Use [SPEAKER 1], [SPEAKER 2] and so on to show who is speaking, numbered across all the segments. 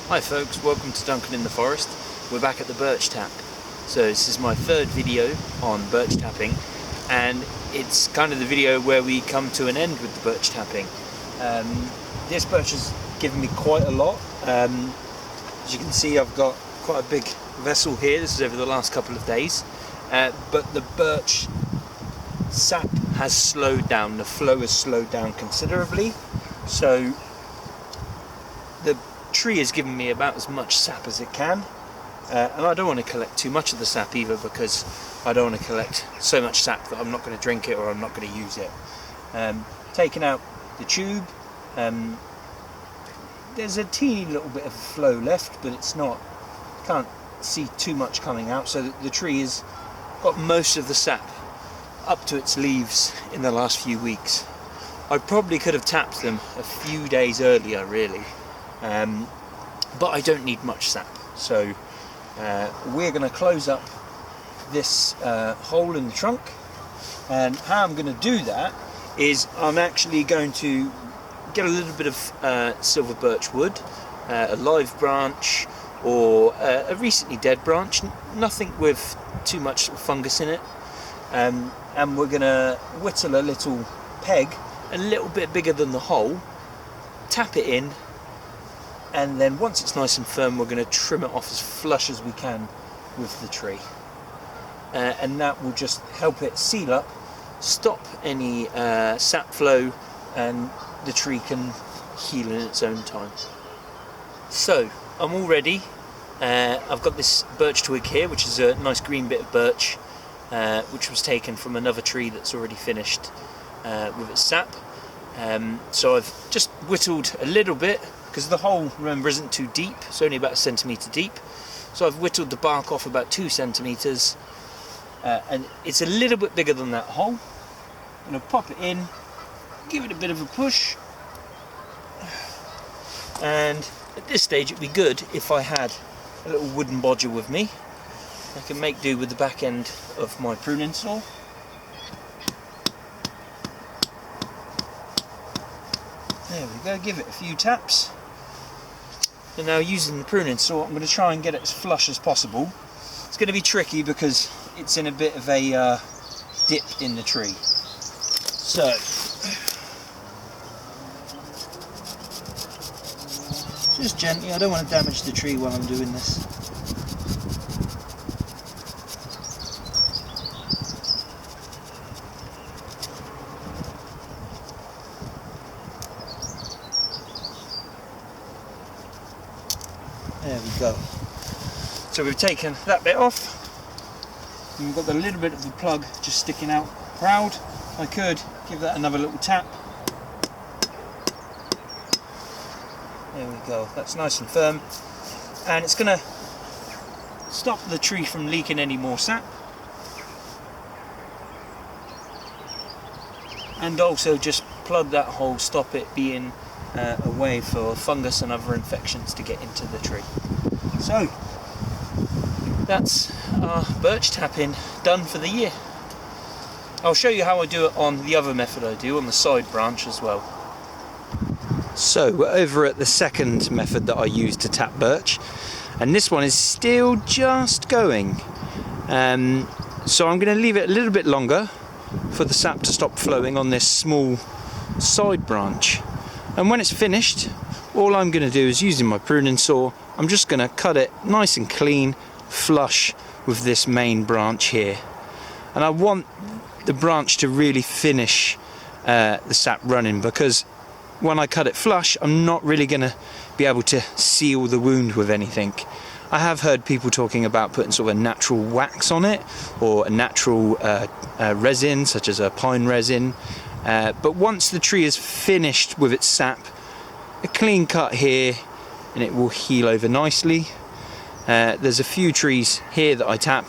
[SPEAKER 1] Hi folks, welcome to Duncan in the Forest. We're back at the Birch Tap. So this is my third video on birch tapping, and it's kind of the video where we come to an end with the birch tapping. This birch has given me quite a lot. As you can see, I've got quite a big vessel here. This is over the last couple of days. But the birch sap has slowed down, the flow has slowed down considerably. So the tree has given me about as much sap as it can, and I don't want to collect too much of the sap either, because I don't want to collect so much sap that I'm not going to drink it or I'm not going to use it. Taking out the tube, there's a teeny little bit of flow left, but it's not, can't see too much coming out, so the tree has got most of the sap up to its leaves in the last few weeks. I probably could have tapped them a few days earlier really, but I don't need much sap, so we're going to close up this hole in the trunk. And how I'm going to do that is I'm actually going to get a little bit of silver birch wood, a live branch or a recently dead branch, nothing with too much fungus in it, and we're going to whittle a little peg a little bit bigger than the hole, tap it in, and then once it's nice and firm we're going to trim it off as flush as we can with the tree, and that will just help it seal up, stop any sap flow, and the tree can heal in its own time. So I'm all ready. I've got this birch twig here, which is a nice green bit of birch, which was taken from another tree that's already finished with its sap. So I've just whittled a little bit, because the hole, remember, isn't too deep, it's only about 1 centimetre deep. So I've whittled the bark off about 2 centimetres, and it's a little bit bigger than that hole. I'm going to pop it in, give it a bit of a push, and at this stage it'd be good if I had a little wooden bodger with me. I can make do with the back end of my pruning saw. There we go, give it a few taps. And now using the pruning saw, I'm going to try and get it as flush as possible. It's going to be tricky because it's in a bit of a dip in the tree. So, just gently, I don't want to damage the tree while I'm doing this. There we go. So we've taken that bit off, and we've got the little bit of the plug just sticking out proud. I could give that another little tap. There we go, that's nice and firm, and it's going to stop the tree from leaking any more sap, and also just plug that hole, stop it being a way for fungus and other infections to get into the tree. So that's our birch tapping done for the year. I'll show you how I do it on the other method I do on the side branch as well. So we're over at the second method that I use to tap birch, and this one is still just going. So I'm going to leave it a little bit longer for the sap to stop flowing on this small side branch. And when it's finished, all I'm going to do is, using my pruning saw, I'm just going to cut it nice and clean, flush with this main branch here. And I want the branch to really finish the sap running, because when I cut it flush, I'm not really going to be able to seal the wound with anything. I have heard people talking about putting sort of a natural wax on it, or a natural resin, such as a pine resin. But once the tree is finished with its sap, a clean cut here and it will heal over nicely. There's a few trees here that I tap.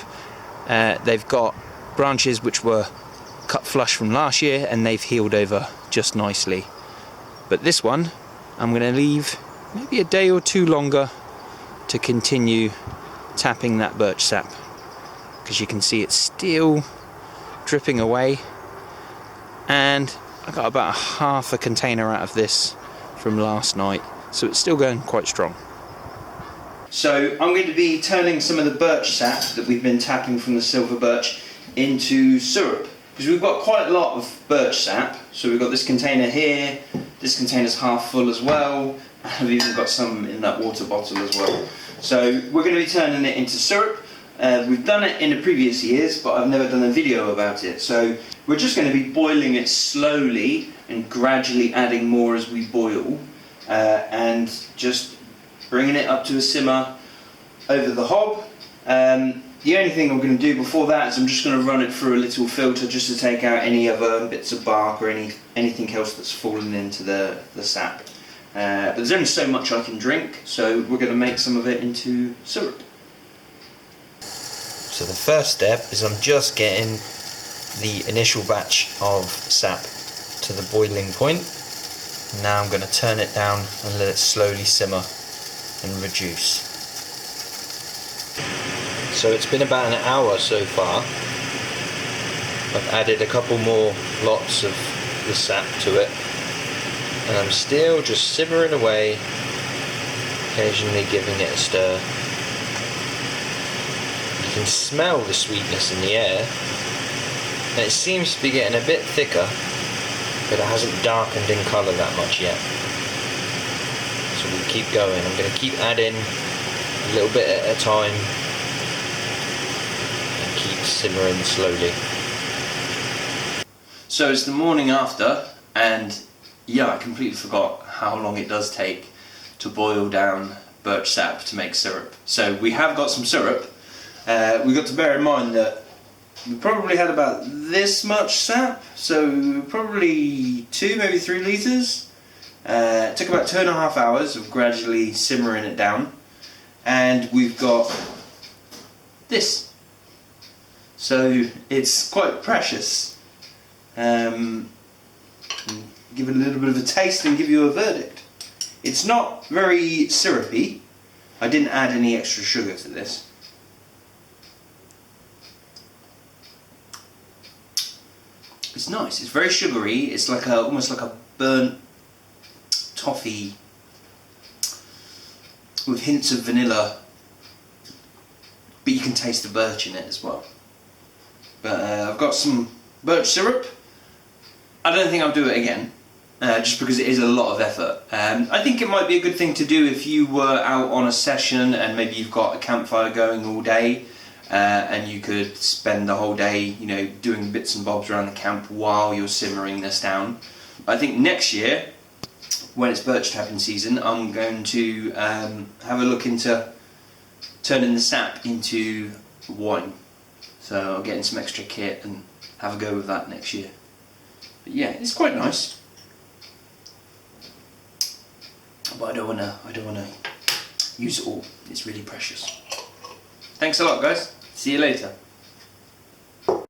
[SPEAKER 1] They've got branches which were cut flush from last year, and they've healed over just nicely. But this one, I'm going to leave maybe a day or two longer to continue tapping that birch sap, because you can see it's still dripping away. And I got about half a container out of this from last night, so it's still going quite strong. So I'm going to be turning some of the birch sap that we've been tapping from the silver birch into syrup, because we've got quite a lot of birch sap. So we've got this container here, this container's half full as well, and we've even got some in that water bottle as well. So we're going to be turning it into syrup. We've done it in the previous years, but I've never done a video about it. So we're just going to be boiling it slowly and gradually adding more as we boil, and just bringing it up to a simmer over the hob. The only thing I'm going to do before that is I'm just going to run it through a little filter just to take out any other bits of bark or anything else that's fallen into the sap. But there's only so much I can drink, so we're going to make some of it into syrup. So the first step is I'm just getting the initial batch of sap to the boiling point. Now I'm going to turn it down and let it slowly simmer and reduce. So it's been about an hour so far. I've added a couple more lots of the sap to it, and I'm still just simmering away, occasionally giving it a stir. You can smell the sweetness in the air, and it seems to be getting a bit thicker, but it hasn't darkened in colour that much yet. So we'll keep going. I'm going to keep adding a little bit at a time and keep simmering slowly. So it's the morning after, and yeah, I completely forgot how long it does take to boil down birch sap to make syrup. So we have got some syrup. We've got to bear in mind that we probably had about this much sap, so probably 2, maybe 3 litres. It took about 2.5 hours of gradually simmering it down, and we've got this. So it's quite precious. Give it a little bit of a taste and give you a verdict. It's not very syrupy. I didn't add any extra sugar to this. It's nice. It's very sugary. It's like almost like a burnt toffee with hints of vanilla, but you can taste the birch in it as well. But I've got some birch syrup. I don't think I'll do it again, just because it is a lot of effort. I think it might be a good thing to do if you were out on a session and maybe you've got a campfire going all day, and you could spend the whole day, you know, doing bits and bobs around the camp while you're simmering this down. I think next year, when it's birch tapping season, I'm going to have a look into turning the sap into wine. So I'll get in some extra kit and have a go with that next year. But yeah, it's quite nice. But I don't wanna use it all. It's really precious. Thanks a lot, guys. See you later.